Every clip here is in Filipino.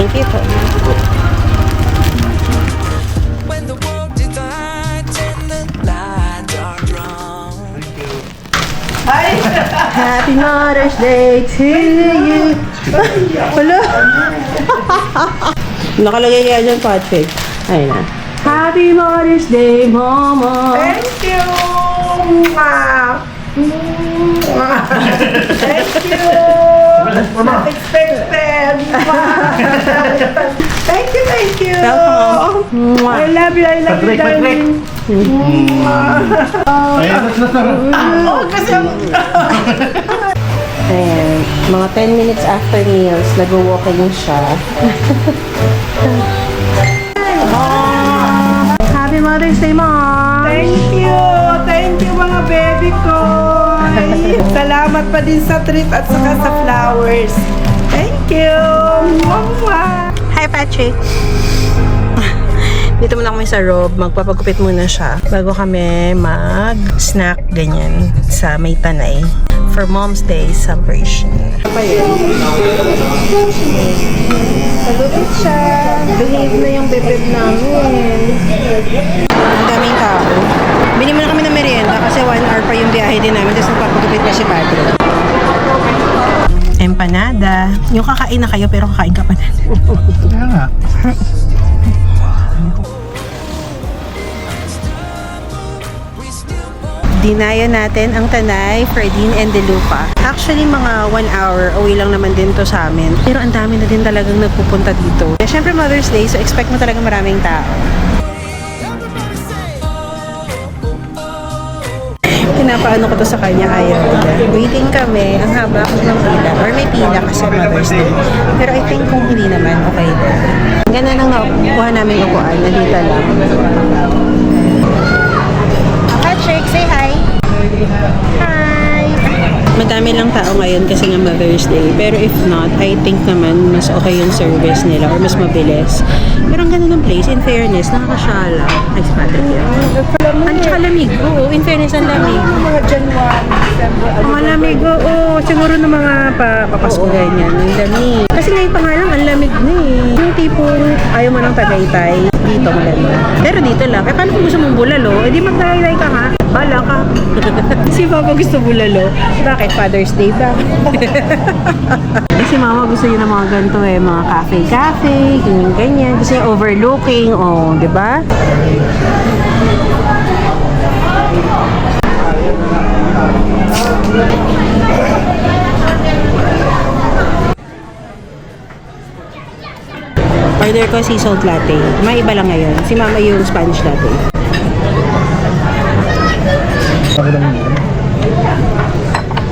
Thank you po. Happy Mother's Day to you. Wala. Nakalagay kaya dyan, Patrick. Ayun na. Happy Mother's Day, Mama. Thank you! Mwah! Mwah! Thank you! Not expected! Mwah! Thank you, thank you! Welcome. I love you, darling! Oh, kasi Ayan, mga 10 minutes after meals, nag-walking siya. Happy Mother's Day, Mom! thank you! Thank you, mga baby ko! Salamat pa din sa treat at saka sa flowers. Thank you! Mwah! Hi, Patrick! Dito muna kami sa Rob, magpapagupit muna siya bago kami mag-snack ganyan sa May Tanay for Mom's Day celebration. Pagupit siya, behave na yung bebeb namin. Ang daming tao. Bili muna kami ng merienda kasi 1 hour pa yung biyahe din namin, tapos magpapagupit pa si Patrick. Empanada. Yung kakain na kayo pero kakain ka pa na. Kaya nga. Dinayo natin ang Tanay, Ferdin, and De Lupa. Actually, mga 1 hour away lang naman din to sa amin. Pero ang dami na din talagang nagpupunta dito. Siyempre Mother's Day, so expect mo talaga maraming tao. Pinapaano ko to sa kanya, ayaw niya. Waiting kami, ang haba ng pila. Or may pila kasi Mother's Day. Pero I think kung hindi naman, okay din. Ganda nang nakuha namin upuan, nandito lang. Patrick, say hi! Hi! Madami lang tao ngayon kasi nga Mother's Day. Pero if not, I think naman mas okay yung service nila or mas mabilis. Pero ang ganda ng place, in fairness, nakakasyala. Ay, si Patrick yan. Ang tsaka lamig. Oo, in fairness, ang lamig. Mga January, December, Mga lamig, oo. Siguro ng mga papasko ganyan. Ang lamig. Kasi ngayon pa nga lang, ang lamig na eh. Yung tipong ayaw mo ng Tagaytay, dito maganda. Pero dito lang. Eh, paano kung gusto mong bulalo? Eh, di mag-Tagaytay ka nga. Bala ka. Si Papa gusto bulalo. Bakit? Father's Day ba? Si Mama gusto niya ng mga ganito eh. Mga cafe-cafe, ganyan-ganyan. Gusto niya overlooking. Oh, di ba? Order ko sea salt latte. May iba lang ngayon. Si Mama yung Spanish latte.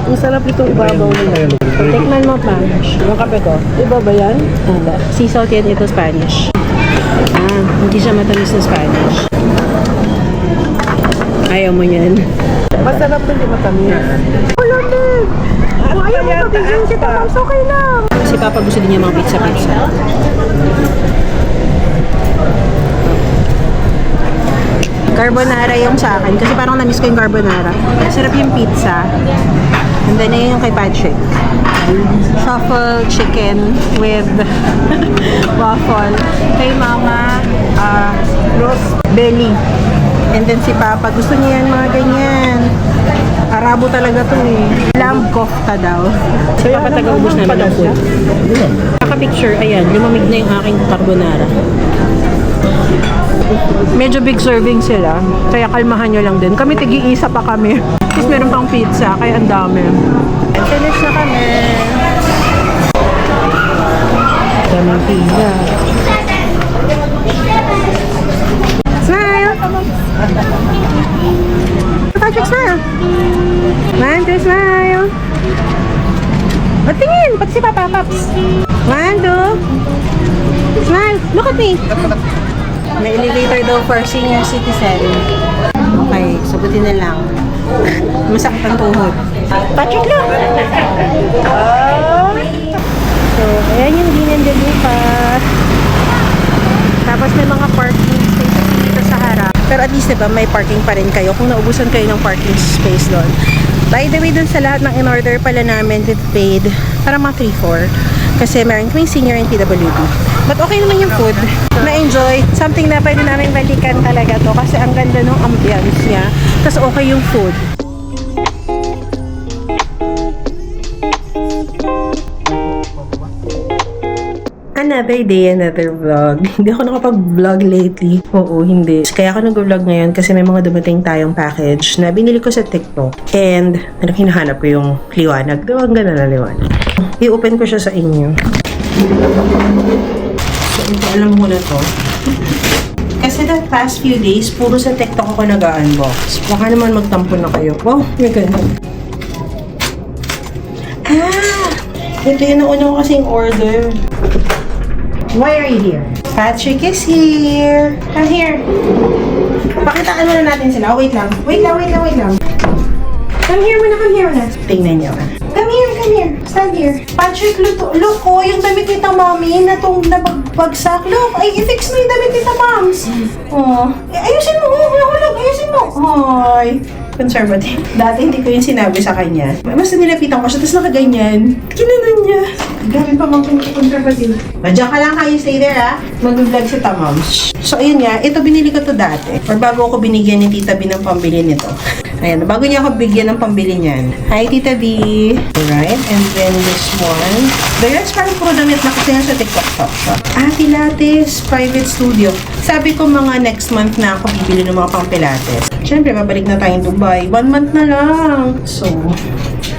Ang sarap itong ibabaw nila. Tikman mo pa. Yung kape ko. Iba ba yan? Hindi. Sea salt yan, ito Spanish. Ah, hindi siya matamis na Spanish. Ayaw mo yan. masarap din yung matamis. Wala din. Kung ayaw mo patigyan si Papa, okay lang. Si Papa gusto din niya mga pizza-pizza. Carbonara yung sa akin kasi parang na-miss ko yung carbonara. Sarap yung pizza. And then yun yung kay Patrick. Truffle chicken with waffle. Kay Mama, roast belly. And then si Papa, gusto niya yan mga ganyan. Arabo talaga to eh. Lamb kofta daw. Si Papa taga-ubos namin ng food. Naka-picture, ayan, lumamig na yung aking carbonara. Medyo big serving sila, kaya kalmahan nyo lang din. Kami tig-iisa pa kami. Tapos meron pang pizza, kaya ang dami. Finish na kami. Daming pizza. Smile! Patrick, smile! One, two, smile! O, tingin! Pati si Papa Pops. One, two. Smile! Look at me! May elevator daw for senior citizen. Okay, sagutin na lang. Masakit ang tuhod. Patrick lang! So, ayan yung Dinan de Lupa. Tapos may mga parking spaces dito sa harap. Pero at least diba, may parking pa rin kayo kung naubusan kayo ng parking space doon. By the way, dun sa lahat ng in-order pala namin with paid, para mga 3-4. Kasi meron kaming senior and PWD. But okay naman yung food. Na-enjoy. Something na pwede namin balikan talaga to kasi ang ganda ng ambience niya. Tapos okay yung food. Another day, another vlog. Hindi ako nakapag-vlog lately. Oo, hindi. Kaya ako nag-vlog ngayon kasi may mga dumating tayong package na binili ko sa TikTok. And, hinahanap ko yung liwanag. Diba, ang ganda na liwanag. I-open ko siya sa inyo. So, ito, alam mo na to. Kasi the past few days, puro sa TikTok ako nag-unbox. Baka naman magtampo na kayo. Oh, may ganun. Ito yung nauna ko kasing order. Why are you here? Patrick is here. Come here. Pakitaan muna natin sila. Oh, wait lang. Wait lang. Come here muna. Tingnan niyo. Come here. Stand here. Patrick, look oh, yung damit ni Tamami na itong nabagbagsak. Look, ay, i-fix mo yung damit ni Tamams. Oh. Ayusin mo. Ayusin mo. Hoy. Conservative. Dati hindi ko yung sinabi sa kanya. Basta nilapitan ko siya, tapos nakaganyan. Kinanan niya. Gamit pa mang conservative. Diyan ka lang kayo, stay there ha. Mag-vlog si Tamams. So ayun nga, ito binili ko to dati. Or bago ako binigyan ni Tita B ng pambili nito. Ayan, bago niya ako bigyan ng pambili niyan. Hi Tita B. Alright, and then this one. The rest parang puro damit na kasi sa TikTok shop siya. Pilates Private Studio. Sabi ko mga next month na ako bibili ng mga pang Pilates. Siyempre, babalik na tayong Dubai. 1 month na lang. So,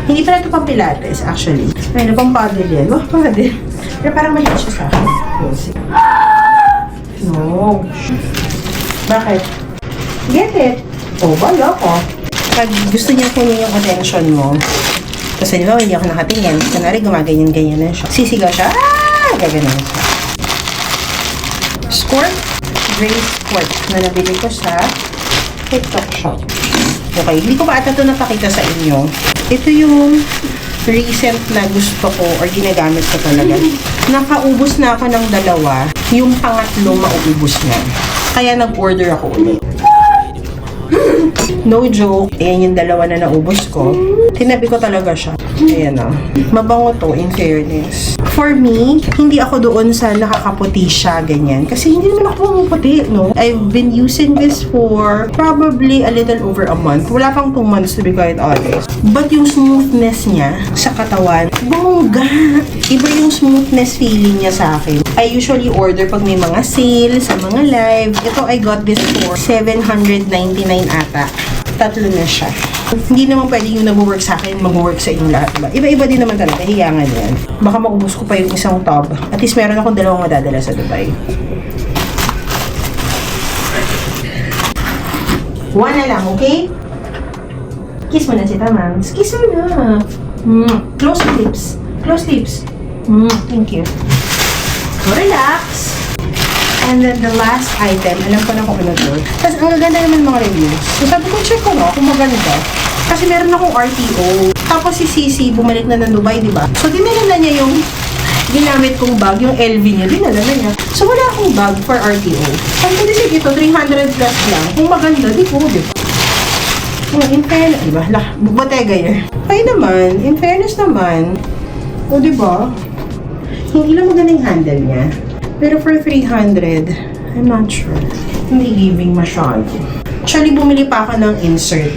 hindi pala ito pang Pilates, actually. Ay, ano pang paddle yan? Oh, paddle. Pero parang mahilig siya sa akin. No. Bakit? Get it. Oh, bala ko. Pag gusto niya kunin yung attention mo, kasi di ba, hindi ako nakatingin. Kunwari, gumaganyan-ganyan na siya. Sisigaw siya. Gaganon siya. Squirt. Gray squirt na nabili ko sa TikTok shop. Okay, hindi ko pa ata ito napakita sa inyo. Ito yung recent na gusto ko or ginagamit ko talaga. Nakaubos na ako ng 2. Yung pangatlo mauubos na. Kaya nag-order ako ulit. No joke. Ayan yung 2 na naubos ko. Tinabi ko talaga siya. Ayan o. Mabango to, in fairness. For me, hindi ako doon sa nakakaputi siya, ganyan. Kasi hindi naman ako puti, no? I've been using this for probably a little over a month. Wala pang 2 months to be quite honest. But yung smoothness niya sa katawan, bongga! Iba yung smoothness feeling niya sa akin. I usually order pag may mga sale, sa mga live. Ito, I got this for $799 ata. 3 na siya. Hindi naman pwede yung nag-work sa akin, mag-work sa inyong lahat. Iba-iba din naman talaga, hiyangan yan. Baka maubos ko pa yung isang tub. At least meron akong 2 madadala sa Dubai. 1 na lang, okay? Kiss mo na si Tamams. Kiss mo na. Close lips. Close lips. Thank you. So, relax. And then the last item, alam ko na kung ano to. Tapos ang gaganda naman mga reviews. So sabi ko, check ko no, kung maganda. Kasi meron akong RTO. Tapos si Sisi, bumalik na ng Dubai, di ba? So dinala na niya yung ginamit kong bag, yung LV niya, dinala na niya. So wala akong bag for RTO. Sabi ko, sige ito, 300 plus lang. Kung maganda, di ko, di ba? In fairness, di ba? Bottega yan. Kaya naman, in fairness naman, o di ba? Hindi lang magaling handle niya. Pero for 300, I'm not sure. Hindi giving masyado. Actually, bumili pa ako ng insert.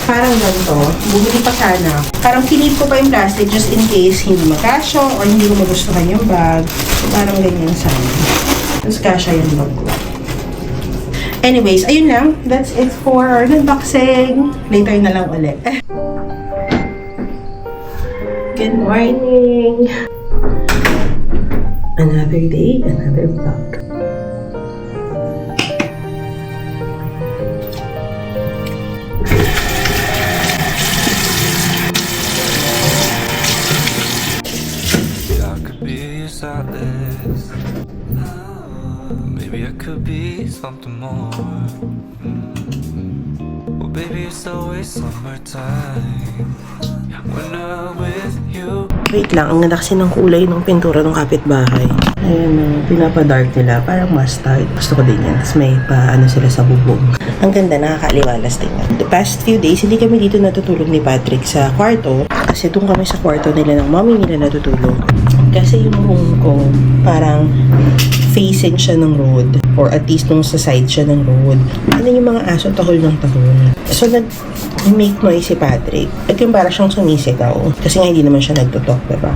Parang ganito. Bumili pa sana. Parang kinip ko pa yung plastic just in case hindi magkasya or hindi ko magustuhan yung bag. So, parang ganyan sana. Tapos kasya yung bag ko. Anyways, ayun lang. That's it for our unboxing. Later na lang ulit. Good morning! Another day, another vlog. I could be a stylist. Maybe I could be something more. Well, baby, it's always summertime when I'm with you. Wait lang, ang ganda kasi ng kulay ng pintura ng kapitbahay. Ayan, pinapadark nila. Parang mustard. Gusto ko din yan. Tapos may paano sila sa bubong. Ang ganda, nakakaaliwalas tingnan. The past few days, hindi kami dito natutulog ni Patrick sa kwarto. Kasi doon kami sa kwarto nila ng mommy nila natutulog. Kasi yung room ko, parang facing siya ng road. Or at least nung sa side siya ng road. Ano yung mga aso tahol ng tahol. So, nag-make noise si Patrick. At yung parang siyang sumisigaw. Kasi nga hindi naman siya nagtutok, diba?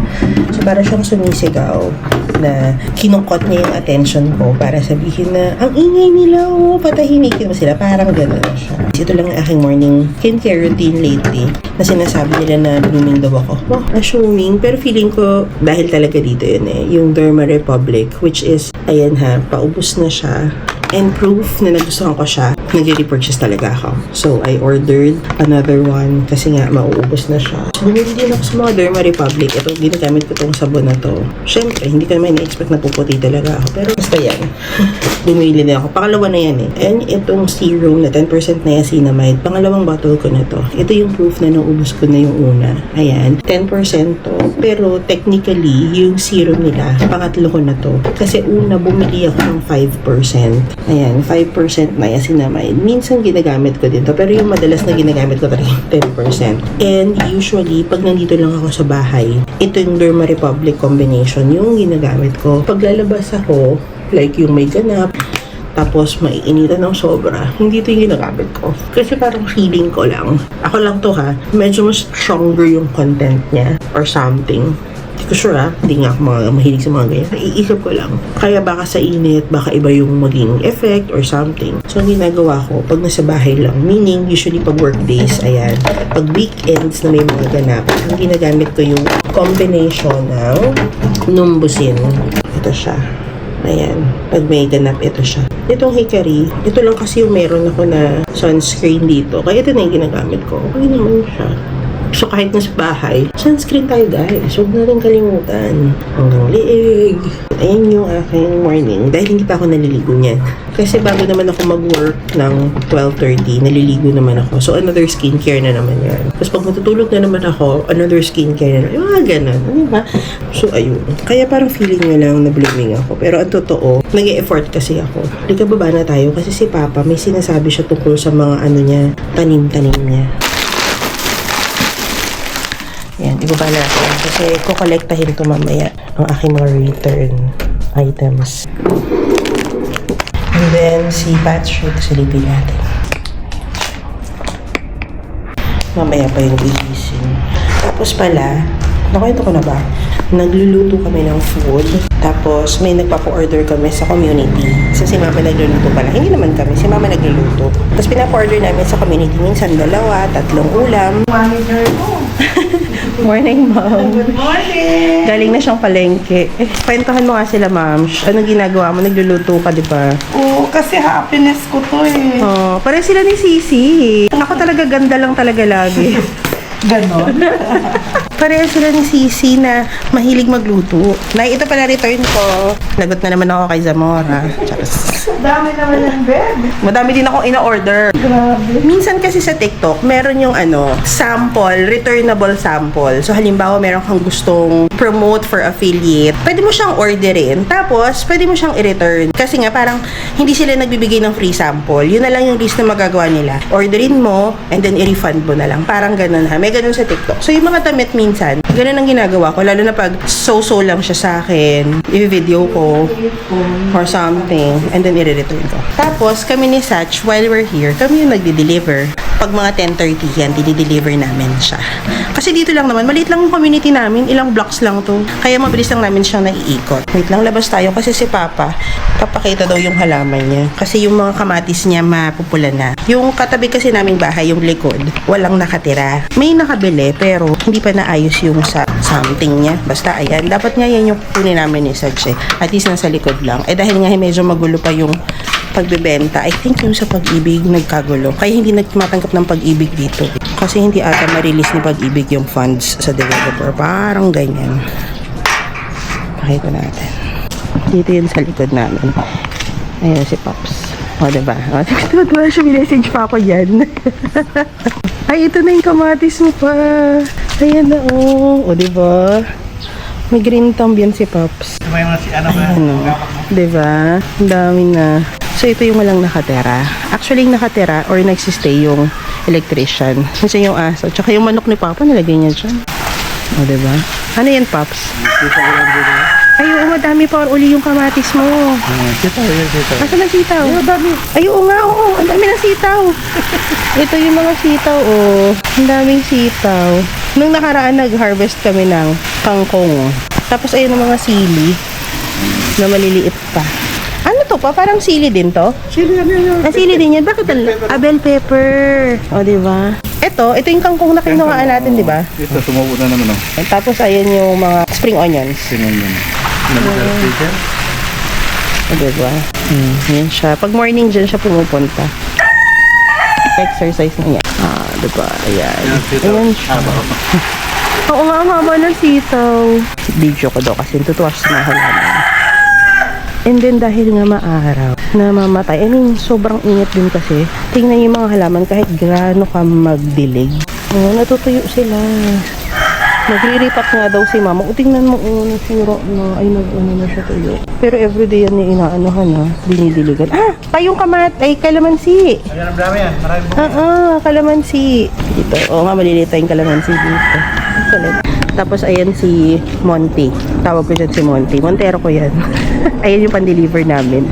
So, parang siyang sumisigaw na kinukot niya yung attention ko para sabihin na, ang ingay nila, oh, patahimikin mo sila. Parang gano'n na siya. Ito lang ang aking morning skincare routine lately na sinasabi nila na blooming daw ako. Oh, assuming. Pero feeling ko, dahil talaga dito yun yung Derma Republic, which is, ayan ha, paubos na siya. And proof na nagustuhan ko siya, nag-repurchase talaga ako. So, I ordered another one kasi nga, mauubos na siya. So, bumili din ako sa mga Derma Republic. Ito, ginagamit ko itong sabon na to. Siyempre, hindi ko naman na-expect na puputi talaga ako. Pero basta yan. Bumili din ako. Pangalawa na yan And itong serum na 10% niacinamide, pangalawang bottle ko na to. Ito yung proof na naubos ko na yung una. Ayan, 10% to. Pero technically, yung serum nila, pangatlo ko na to. Kasi una, bumili ako ng 5%. Ayan, 5% niacinamide. Minsan ginagamit ko din to. Pero yung madalas na ginagamit ko talaga yung 10%. And usually, pag nandito lang ako sa bahay, ito yung Derma Republic combination yung ginagamit ko. Pag lalabas ako, like yung may ganap, tapos maiinitan ng sobra, hindi ito yung ginagamit ko. Kasi parang feeling ko lang. Ako lang to ha, medyo mas stronger yung content niya or something. Hindi ko sure hindi nga ako mahilig sa mga ganyan. Naiisip ko lang. Kaya baka sa init, baka iba yung maging effect or something. So, ang ginagawa ko, pag nasa bahay lang, meaning usually pag work days, ayan, pag weekends na may mga ganap, ang ginagamit ko yung combination ng Numbusin. Ito siya. Ayan. Pag may ganap, ito siya. Itong Hikari, ito lang kasi yung meron ako na sunscreen dito. Kaya ito na yung ginagamit ko. Okay naman siya. So, kahit nasa bahay, sunscreen tayo guys. Huwag na rin kalimutan. Hanggang liig. Ayan yung aking morning. Dahil hindi pa ako naliligo niyan. Kasi bago naman ako mag-work ng 12:30, naliligo naman ako. So, another skincare na naman yan. Tapos pag matutulog na naman ako, another skincare na naman. Yung mga ganun. Ano ba? So, ayun. Kaya parang feeling nyo lang na blooming ako. Pero ang totoo, nag-e-effort kasi ako. Halika baba na tayo kasi si Papa, may sinasabi siya tungkol sa mga ano niya, tanim-tanim niya. Yan, ibaba natin. Kasi kukolektahin ito mamaya ang aking mga return items. And then, si Patrick, silipin natin. Mamaya pa yung ihisin. Tapos pala, nakwento ko na ba? Nagluluto kami ng food. Tapos, may nagpapa-order kami sa community. So, si Mama nagluluto pala. Hindi naman kami. Si Mama nagluluto. Tapos, pinapa-order namin sa community. Minsan 2, 3 ulam. Manager mo. Morning, Mom. Good morning. Galing na siyang palengke. Kwentuhan mo nga sila, Ma'am. Anong ginagawa mo? Nagluluto ka, di ba? Oo, kasi happiness ko to Oh, pare sila ni Sisi. Ako talaga ganda lang talaga lagi. Ganon. Pareho sila ni Sisi na mahilig magluto. Nay, ito pala return ko. Lagot na naman ako kay Zamora. Charas. Dami naman ng bed. Madami din akong ina-order. Grabe. Minsan kasi sa TikTok, meron yung sample, returnable sample. So, halimbawa, meron kang gustong promote for affiliate. Pwede mo siyang orderin. Tapos, pwede mo siyang i-return. Kasi nga, parang hindi sila nagbibigay ng free sample. Yun na lang yung list na magagawa nila. Orderin mo, and then i-refund mo na lang. Parang ganun ha. May ganun sa TikTok. So, yung mga damit minsan, ganun ang ginagawa ko. Lalo na pag so-so lang siya sa akin, i-video ko or something, and then i-return ko. Tapos, kami ni Satch, while we're here, kami yung nagdi-deliver. Pag mga 10:30 yan, didi-deliver namin siya. Kasi dito lang naman, maliit lang yung community namin, ilang blocks lang to. Kaya mabilis lang namin siyang naiikot. Wait lang, labas tayo kasi si Papa, papakita daw yung halaman niya. Kasi yung mga kamatis niya mapupula na. Yung katabi kasi naming bahay, yung likod, walang nakatira. May nakabili, pero hindi pa naayos yung sa something niya. Basta ayan, dapat nga yan yung kunin namin ni Satch eh. At least nasa likod lang. Eh dahil nga medyo magulo pa yung pagbebenta, I think yung sa Pag-ibig nagkagulo. Kaya hindi nagmatanggap ng Pag-ibig dito. Kasi hindi ata ma-release ni Pag-ibig yung funds sa developer. Parang ganyan. Pakita natin. Dito yun sa likod namin. Ayun si Pops. O, diba? O, tuwa siya, message pa ako dyan. Ay, ito na yung kamatis mo pa. Ayan na, o, diba? May green thumb yan si Pops. Ano, diba? Ang dami na. So, ito yung walang nakatira. Actually, yung nakatira or nagsistay yung electrician. Kasi yung aso. Tsaka yung manok ni Papa, nilagay niya dyan. O, diba? Ano yan, Pops? Ay, oo, madami pa uli yung kamatis mo. Asa na sitaw? Ay, oo nga, oo. Ang dami ng sitaw. Ito yung mga sitaw, oh. Ang daming sitaw. Nung nakaraan, nag-harvest kami ng kangkong. Tapos, ayun ang mga sili na maliliit pa. Ano to pa? Parang sili din to? Sili yan. Sili din yan. Bakit? Bell pepper. O, diba? Ito yung kangkong na kinuhaan natin, diba? Ito, sumubo na naman, oh. Tapos, ayun yung mga spring onions. Tingnan yun. Nag-speaker? O, diba? Yan siya. Pag morning dyan siya pumupunta. Exercise na yan. Diba? Ayan. Ayan siya. Oo nga, ang haba ng sitaw. Video ko daw kasi tutuwa siya sa mga halaman. And then, dahil nga maaraw, namamatay. I mean, sobrang init din kasi. Tingnan yung mga halaman kahit gaano ka magdilig. Natutuyo sila. Magre-repack nga daw si mama. Tingnan mo, nasira na. Ay, nag-ano na siya tuyo. Pero everyday yan yung inaanohan ha. Dinidiligan. Payong kalamansi. Ayan, ang dami yan. Maraming Kalamansi. Dito. Oo nga, maliliit tayong kalamansi dito. Kulit. Tapos, ayan si Monty. Tawag ko dyan si Monty. Montero ko yan. Ayan yung pan-deliver namin.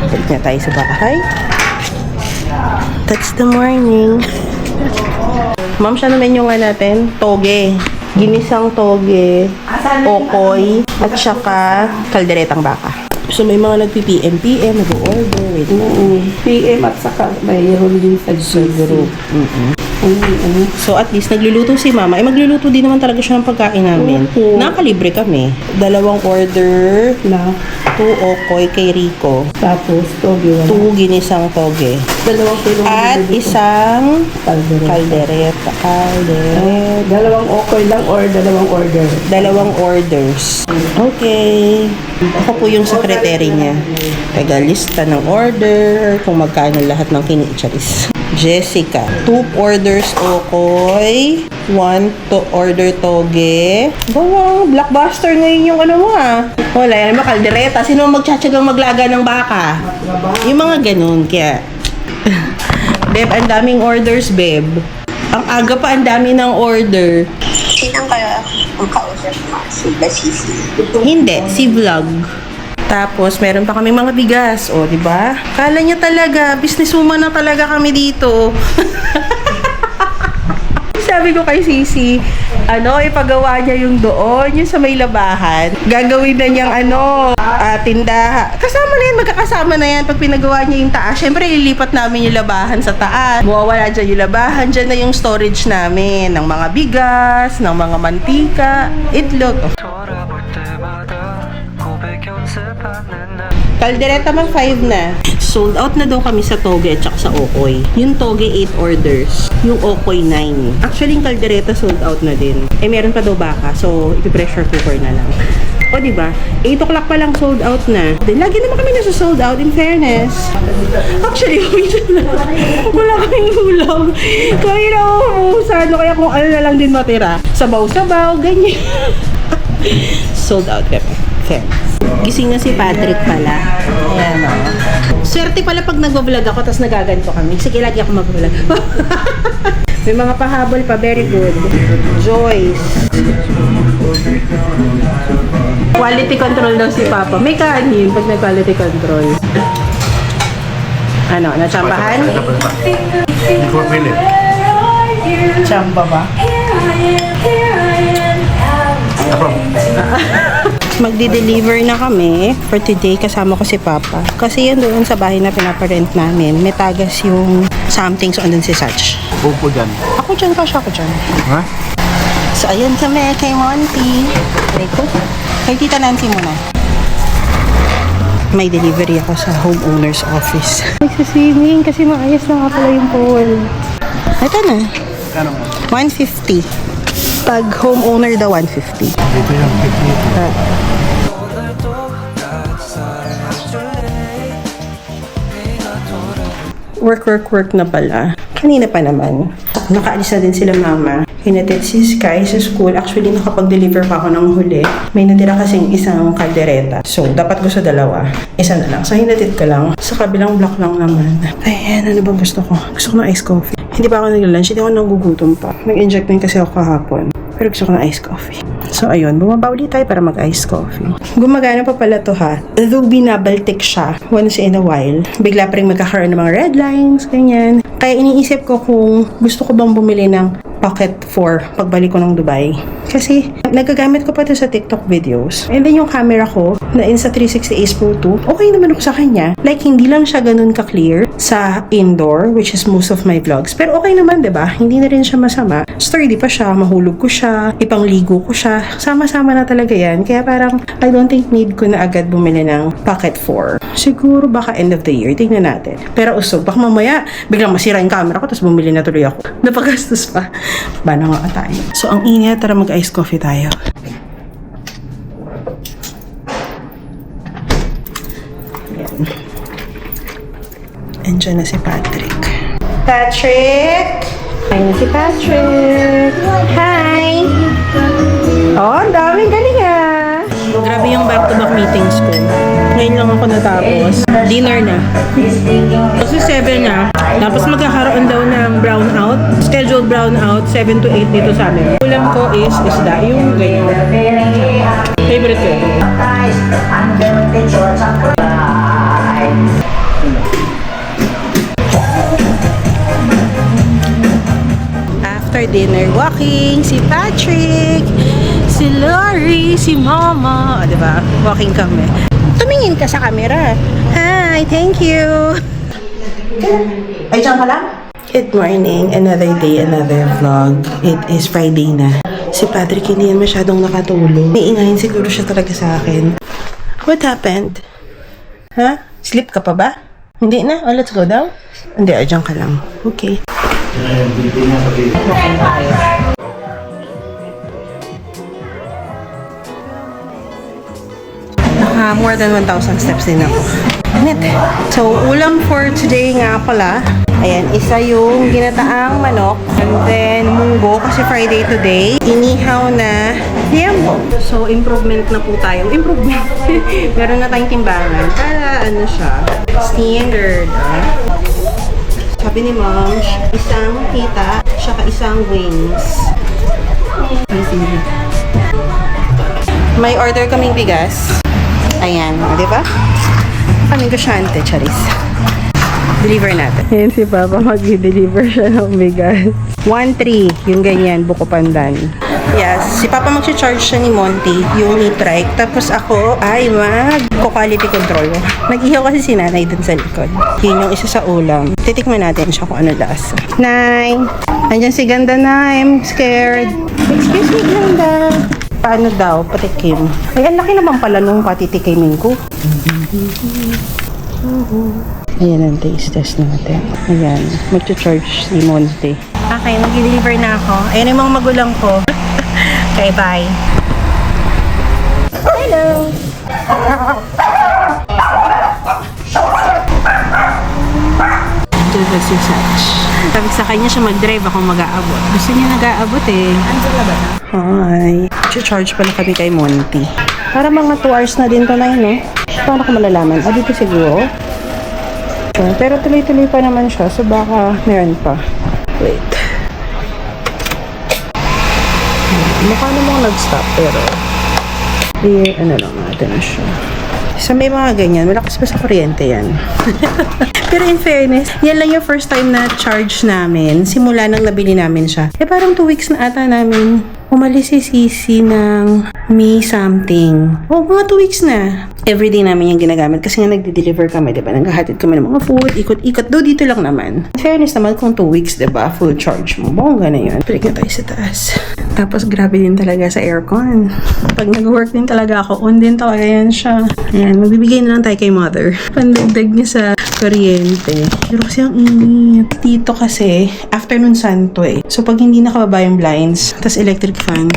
Balik na tayo sa bahay. That's the morning. Ma'am, siya naman yung natin, toge. Ginisang toge, okoy, at saka kalderetang baka. So, may mga nagpi-PM, nag-order. Wait. PM at saka mayroon din sa group. So, at least, nagluluto si mama. Magluluto din naman talaga siya ng pagkain namin. Opo. Nakalibre kami. 2 order, Na 2 okoy kay Rico. tapos toge 2 ginisang toge. 2 kilo At isang kaldereta. kaldereta. 2 okoy lang or 2 order. 2 orders. Okay. Ako po yung secretary niya. Tagalista ng order, kung magkano lahat ng kinicharis. Jessica, 2 orders okoy, 1 to order toge. Bawang, blockbuster ngayon yung ano mo Wala yan, kaldereta. Sino magtsatsagang maglaga ng baka? Yung mga ganun, kaya. Beb, ang daming orders, Beb. Ang aga pa, ang dami ng order. Sinang kaya ang kausap mo? Si Basisi. Hindi, si Vlog. Tapos, meron pa kami mga bigas. O, di ba? Kala niya talaga, businesswoman na talaga kami dito. Sabi ko kay Sisi, ipagawa niya yung doon, yung sa may labahan. Gagawin na niyang tindahan. Kasama na yan, magkakasama na yan. Pag pinagawa niya yung taas, syempre ilipat namin yung labahan sa taas. Mawawala dyan yung labahan, dyan na yung storage namin ng mga bigas, ng mga mantika, itlog. 돌아볼 때마다 고백 연습하는 날 Kaldereta man 5 na. Sold out na daw kami sa toge at saka sa okoy. Yung toge 8 orders. Yung okoy 9. Actually, yung kaldereta sold out na din. Meron pa daw baka. So, ipi-pressure cooker na lang. O, diba? 8 o'clock pa lang sold out na. Then, lagi naman kami nasa sold out in fairness. Actually, wala kaming ulam. Kaya na umuusan. Kaya kung ano na lang din matira. Sabaw-sabaw, ganyan. Sold out kami. Fairness. Gising na si Patrick pala. Ayan o. Swerte pala pag nag-vlog ako tapos nagaganto kami. Sige, lagi ako mag-vlog. May mga pahabol pa. Very good. Joyce. Quality control daw si Papa. May kanin pag nag-quality control. Natsambahan? Hindi ko pili. Chamba ba? Magdi-deliver na kami for today. Kasama ko si Papa. Kasi yan doon sa bahay na pinaparent namin. May tagas yung something. So, andun si Sach. Upo dyan. Ako dyan, kasya ako dyan. Ha? So, ayun kami kay Monty. Rico. Kay Tita Nancy muna. May delivery ako sa homeowner's office. Nagsiswimming kasi maayos na nga pala yung pool. Ito na. Kano mo? 150. Pag homeowner daw, 150. Dito yung picnic. Work na pala. Kanina pa naman. Nakaalis na din sila mama. Hinatid si Sky sa school. Actually, nakapag-deliver pa ako ng huli. May natira kasing isang kaldereta. So, dapat gusto 2. Isa na lang. So, hinatid ko lang. Sa kabilang block lang naman. Ayan, ano ba gusto ko? Gusto ko ng iced coffee. Hindi pa ako nag-lunch. Hindi ako nagugutom pa. Nag-inject din kasi ako kahapon. Pero gusto ko ng iced coffee. So, ayun. Bumaba ulit tayo para mag-iced coffee. Gumagana pa pala to ha. Though binabaltik siya once in a while. Bigla pa rin magkakaroon ng mga red lines, ganyan. Kaya iniisip ko kung gusto ko bang bumili ng Pocket 4 pagbalik ko ng Dubai. Kasi, nagagamit ko pa ito sa TikTok videos. And then yung camera ko, na Insta360 Ace Pro 2, okay naman ako sa kanya. Like, hindi lang siya ganun ka-clear sa indoor, which is most of my vlogs. Pero okay naman, diba? Hindi na rin siya masama. Sturdy pa siya, mahulog ko siya, ipangligo ko siya. Sama-sama na talaga yan. Kaya parang, I don't think need ko na agad bumili ng Pocket 4. Siguro baka end of the year. Tingnan natin. Pero usog, baka mamaya, biglang masira yung camera ko, tapos bumili na tuloy ako. Napagastos pa. Bana nga tayo. So, ang init, tara mag-iced coffee tayo. Ayan. Andiyan na si Patrick. Patrick! Ayan na si Patrick! Hi! Oh, ang daming galing ah! Grabe yung back-to-back meetings ko. Ngayon lang ako natapos. Dinner na. Kasi 7 na. Tapos magkakaroon daw ng brownout. Scheduled brownout, 7 to 8 dito sa amin. Ulam ko is isda. Yung ganyan. Favorite ko. After dinner walking, si Patrick, si Lori, si Mama. O, diba? Walking kami. Tumingin ka sa camera. Hi, thank you. Ay, dyan ka lang? Good morning. Another day, another vlog. It is Friday na. Si Patrick hindi yan masyadong nakatulog. Iingayin siguro siya talaga sa akin. What happened? Ha? Sleep ka pa ba? Hindi na? Oh, let's go down? Hindi, dyan ka lang. Okay. More than 1,000 steps din ako. So, ulam for today nga pala. Ayan, isa yung ginataang manok. And then, munggo kasi Friday today. Inihaw na liambo. So, improvement na po tayo. Improvement. Meron na tayong timbangan. Para ano siya, standard. Sabi ni Mom, isang pita, saka isang wings. May order kaming bigas. Ayan, di ba? Kaming kasyante, charis. Deliver natin. Ayan si Papa, mag-deliver siya ng bigas. 1-3, yung ganyan, buko pandan. Yes, si Papa mag-charge siya ni Monty, yung e-trike. Tapos ako ay mag-quality control. Nag-ihaw kasi si Nanay dun sa likod. Yun yung isa sa ulam. Titikman natin siya kung ano lasa. Nay! Andyan si Ganda na, I'm scared. Excuse me, Ganda. Paano daw? Patikim. Ay, ang laki naman pala nung patitikimin ko. Ayan ang taste test natin. Ayan. Mag-charge si Monty. Okay, mag-deliver na ako. Ayan yung mga magulang ko. Okay, bye. Hello! Just as such. Sabi sa kanya siya mag-drive, ako mag-aabot. Gusto niya nag-aabot eh. Andiyan ka ba na? Hi. Charge pala kami kay Monty. Para mga 2 hours na din to na yun, no? Paano ko malalaman? Ah, dito siguro. Pero tuloy-tuloy pa naman siya, so baka meron pa. Wait. Mukha namang nag-stop, pero ano lang natin siya. So may mga ganyan, malakas pa sa kuryente yan. Pero in fairness, yan lang yung first time na charge namin simula nang nabili namin siya. Eh parang 2 weeks na ata namin umalis si Sisi ng May something. Oh, mga 2 weeks na. Everyday namin yung ginagamit kasi nga nagde-deliver kami, diba? Naghahatid kami ng mga food, ikot-ikot. Do dito lang naman. In fairness naman, kung 2 weeks, diba? Full charge mo. Bongga na yun. Balik na tayo sa taas. Tapos grabe din talaga sa aircon. Pag nag-work din talaga ako, on din talaga yan siya. Ayan, magbibigay na lang tayo kay mother. Pandagdag niya sa kuryente. Pero kasi ang init. Dito kasi, afternoon sun to eh. So pag hindi nakababa yung blinds, tas electric fan,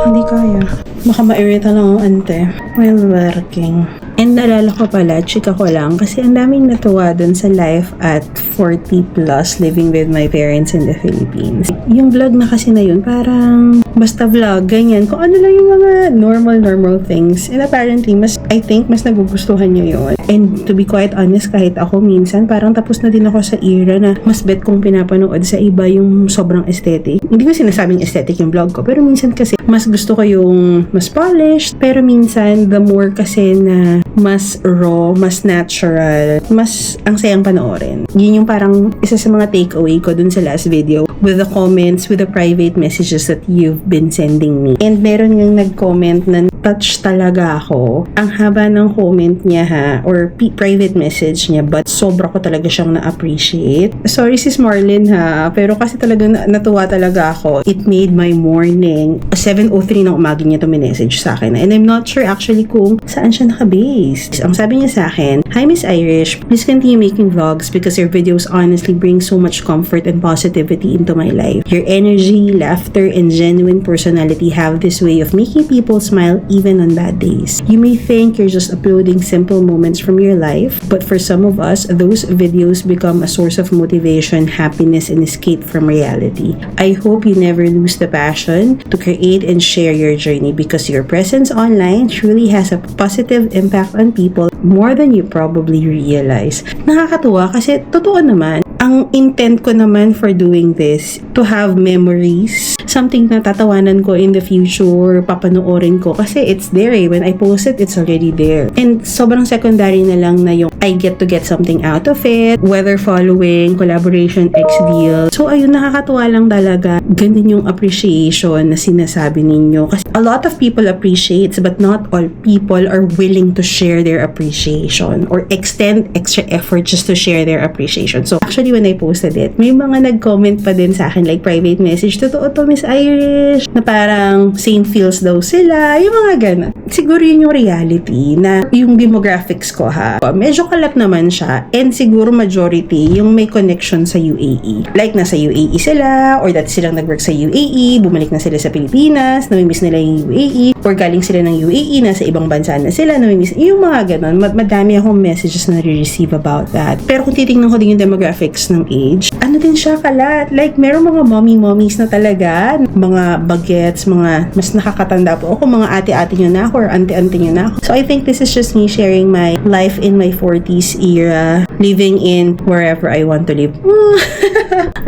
hindi kaya. Baka ma-irita lang ang ante while working. And naalala ko pala, chika ko lang, kasi ang daming natuwa dun sa life at 40 plus living with my parents in the Philippines. Yung vlog na kasi na yun, parang basta vlog, ganyan. Kung ano lang yung mga normal things. And apparently, I think, mas nagugustuhan nyo yun. And to be quite honest, kahit ako minsan, parang tapos na din ako sa era na mas bet kong pinapanood sa iba yung sobrang aesthetic. Hindi ko sinasabing aesthetic yung vlog ko, pero minsan kasi Mas gusto ko yung mas polished, pero minsan, the more kasi na mas raw, mas natural, mas ang sayang panoorin. Yun yung parang isa sa mga takeaway ko dun sa last video with the comments, with the private messages that you've been sending me. And meron yung nag-comment na touch talaga ako. Ang haba ng comment niya ha, or private message niya, but sobra ko talaga siyang na-appreciate. Sorry sis Marlene ha, pero kasi talagang natuwa talaga ako. It made my morning. 7:03 ng umaga niya to message sa akin. And I'm not sure actually kung saan siya naka-base. Ang sabi niya sa akin, "Hi Miss Irish, please continue making vlogs because your videos honestly bring so much comfort and positivity into my life. Your energy, laughter, and genuine personality have this way of making people smile even on bad days. You may think you're just uploading simple moments from your life, but for some of us, those videos become a source of motivation, happiness, and escape from reality. I hope you never lose the passion to create and share your journey because your presence online truly has a positive impact on people more than you probably realize." Nakakatuwa kasi totoo naman, ang intent ko naman for doing this, to have memories, something na tatawanan ko in the future, papanoorin ko. Kasi it's there eh. When I post it, it's already there. And sobrang secondary na lang na yung I get to get something out of it, whether following, collaboration, ex-deal. So ayun, nakakatuwa lang talaga. Ganun yung appreciation na sinasabi ninyo. Kasi a lot of people appreciates, but not all people are willing to share their appreciation or extend extra effort just to share their appreciation. So actually, when I posted it, may mga nag-comment pa din sa akin, like private message, "Totoo to, Miss Irish," na parang same feels daw sila, yung mga gana. Siguro yun yung reality na yung demographics ko ha. Medyo kalat naman siya, and siguro majority yung may connection sa UAE. Like nasa UAE sila, or dati silang nag-work sa UAE, bumalik na sila sa Pilipinas, namimiss nila yung UAE, or galing sila ng UAE, nasa ibang bansa na sila, namimiss, yung mga ganon. Madami akong messages na receive about that. Pero kung titingnan ko din yung demographics ng age, ano din siya kalat. Like, meron mga mommies na talaga, mga bagets, mga mas nakakatanda po ako, mga ate-ate nyo na ako, or ante-ante nyo na ako. So, I think this is just me sharing my life in my 40s era, living in wherever I want to live.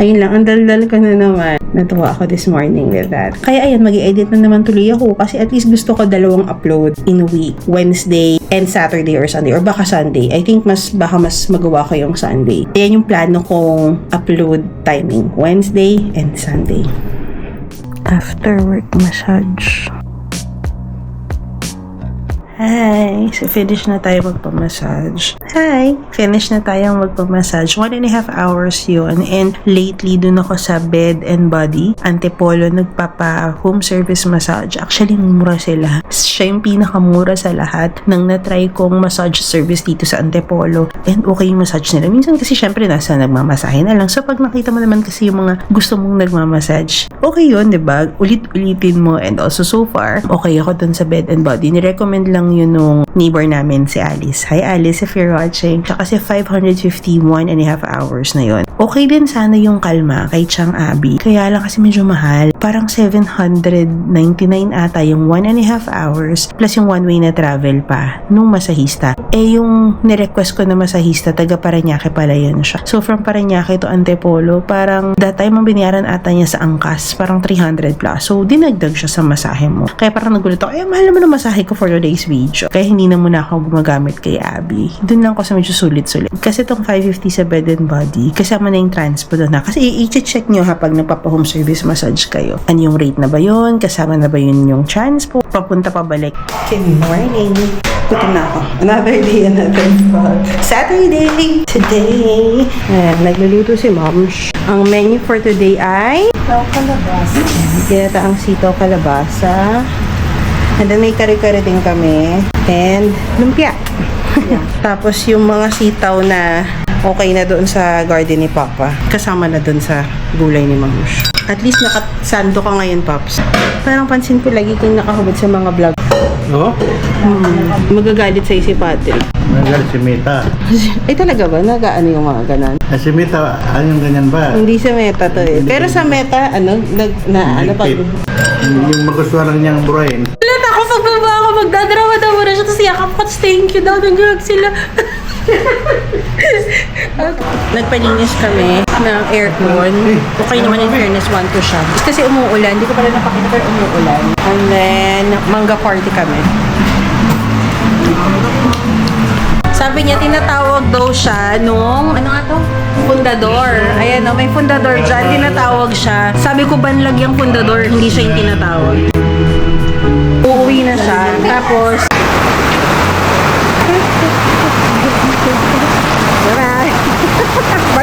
Ayun lang, ang dal-dal ko na naman. Natuwa ako this morning with that. Kaya ayan, mag-i-edit na naman tuloy ako kasi at least gusto ko 2 upload in a week. Wednesday and Saturday or Sunday, or baka Sunday. I think baka mas magawa ko yung Sunday. Ayan yung plano kong upload timing. Wednesday and Sunday. After work massage. Hi! So, finish na tayo magpamassage. Hi! Finish na tayong magpamassage. 1.5 hours yun. And lately, dun ako sa Bed and Body. Antipolo, nagpapa home service massage. Actually, mura sila. Siya yung pinakamura sa lahat ng na-try kong massage service dito sa Antipolo. And okay yung massage nila. Minsan kasi syempre nasa nagmamasahe na lang. So, pag nakita mo naman kasi yung mga gusto mong nagmamassage, okay yun, diba? Ulit-ulitin mo. And also, so far, okay ako dun sa Bed and Body. Nirecommend lang yun nung neighbor namin, si Alice. Hi Alice, if you're watching. Tsaka kasi 551.5 hours na yun. Okay din sana yung kalma kay Chang Abi. Kaya lang kasi medyo mahal. Parang 799 ata yung 1.5 hours plus yung one-way na travel pa nung masahista. Eh yung nirequest ko na masahista, taga Parañaque pala yun siya. So from Parañaque to Antipolo, parang that time ang binayaran ata niya sa angkas, parang 300 plus. So dinagdag siya sa masahe mo. Kaya parang nagulat ako, mahal naman ang masahe ko for today's video. Kaya hindi na muna ako gumagamit kay Abby. Doon lang ako sa medyo sulit-sulit. Kasi itong 550 sa Bed and Body, kasama na yung transpo doon na. Kasi i-check nyo ha pag nagpapa-home service massage kayo. Ano yung rate na ba yun? Kasama na ba yun yung transpo? Papunta pabalik. Good morning. Gutom na ako. Another day, another vlog. Saturday! Today! Ayan, nagluluto si Moms. Ang menu for today ay sitaw kalabasa. Ginataang sitaw kalabasa. And then may kare-kare din kami. And lumpia. Yeah. Tapos yung mga sitaw na okay na doon sa garden ni Papa. Kasama na doon sa gulay ni Mamush. At least nakasando ka ngayon, Pops. Parang pansin ko lagi kang nakahubad sa mga vlog. Oo? Magagalit sa'yo si Patrick. Nagalit si Meta. Ay talaga ba? Nagaano yung mga ganan? Si Meta, ano yung ganyan ba? Hindi sa Meta to eh. Pero sa Meta, ano pag... Yung magustuhan lang niyang burahin. Ako pagbaba ako, magdadrama daw na siya, tapos yakap ko, thank you daw, nag-hug sila. Nagpalinis kami ng aircon. Okay naman in fairness, 1 to siya. Kasi umuulan. Hindi ko pala napakita pero umuulan. And then, mangga party kami. Sabi niya, tinatawag daw siya nung, ano nga to? Fundador. Ayan, may fundador dyan. Tinatawag siya. Sabi ko, banlag yung fundador. Hindi siya yung tinatawag. Uuwi na siya. Tapos, bye-bye.